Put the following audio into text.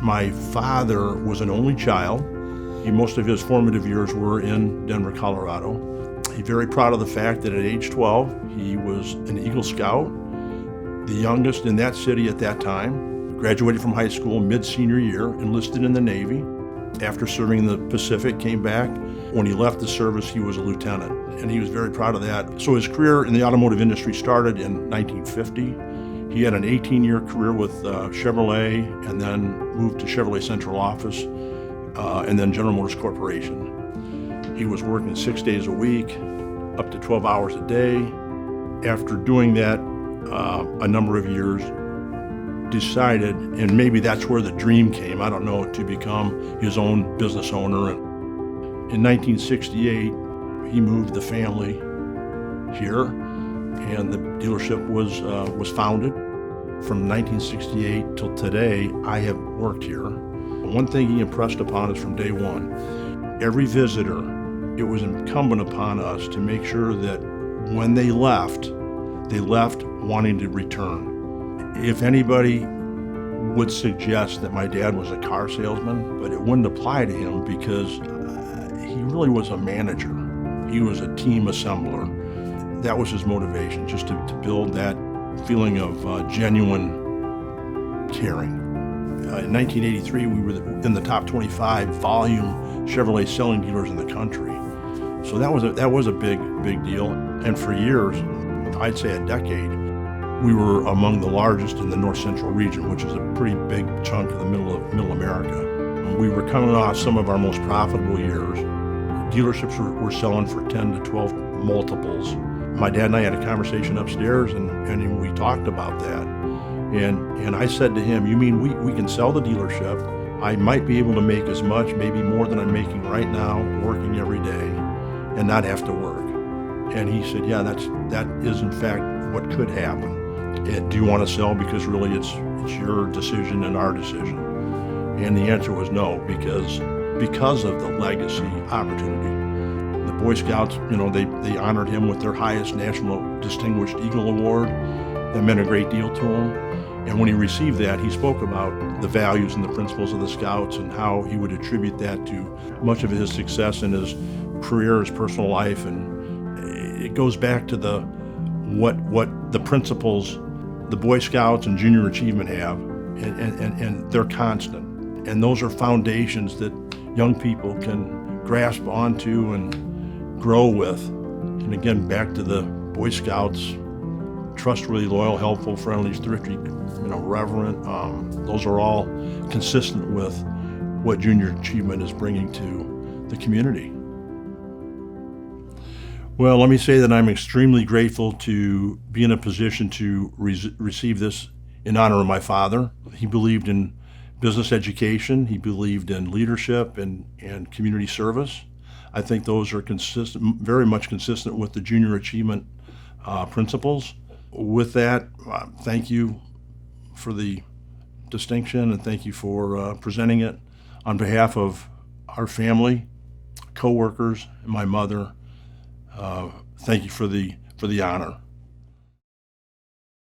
My father was an only child. Most of his formative years were in Denver, Colorado. He's very proud of the fact that at age 12, he was an Eagle Scout, the youngest in that city at that time. Graduated from high school mid-senior year, enlisted in the Navy. After serving in the Pacific, came back. When he left the service, he was a lieutenant, and he was very proud of that. So his career in the automotive industry started in 1950. He had an 18-year career with Chevrolet, and then moved to Chevrolet Central Office, and then General Motors Corporation. He was working 6 days a week, up to 12 hours a day. After doing that a number of years, decided, and maybe that's where the dream came, I don't know, to become his own business owner. In 1968, he moved the family here, and the dealership was founded. From 1968 till today, I have worked here. One thing he impressed upon us from day one, every visitor, it was incumbent upon us to make sure that when they left wanting to return. If anybody would suggest that my dad was a car salesman, but it wouldn't apply to him because he really was a manager. He was a team assembler. That was his motivation, just to build that feeling of genuine caring. In 1983, we were in the top 25 volume Chevrolet selling dealers in the country. So that was a big deal. And for years, I'd say a decade, we were among the largest in the North Central region, which is a pretty big chunk of the middle America. We were coming off some of our most profitable years. Dealerships were selling for 10 to 12 multiples. My dad and I had a conversation upstairs, and we talked about that. And I said to him, you mean we can sell the dealership? I might be able to make as much, maybe more than I'm making right now, working every day, and not have to work. And he said, yeah, that is in fact what could happen. And do you want to sell? Because really it's your decision and our decision. And the answer was no, because of the legacy opportunity. The Boy Scouts, they honored him with their highest National Distinguished Eagle Award. That meant a great deal to him. And when he received that, he spoke about the values and the principles of the Scouts and how he would attribute that to much of his success in his career, his personal life. And it goes back to what the principles the Boy Scouts and Junior Achievement have, and they're constant. And those are foundations that young people can grasp onto and grow with. And again, back to the Boy Scouts, trustworthy, loyal, helpful, friendly, thrifty, reverent. Those are all consistent with what Junior Achievement is bringing to the community. Well, let me say that I'm extremely grateful to be in a position to receive this in honor of my father. He believed in business education. He believed in leadership and community service. I think those are very much consistent with the Junior Achievement principles. With that, thank you for the distinction, and thank you for presenting it on behalf of our family, coworkers, and my mother. Thank you for the honor.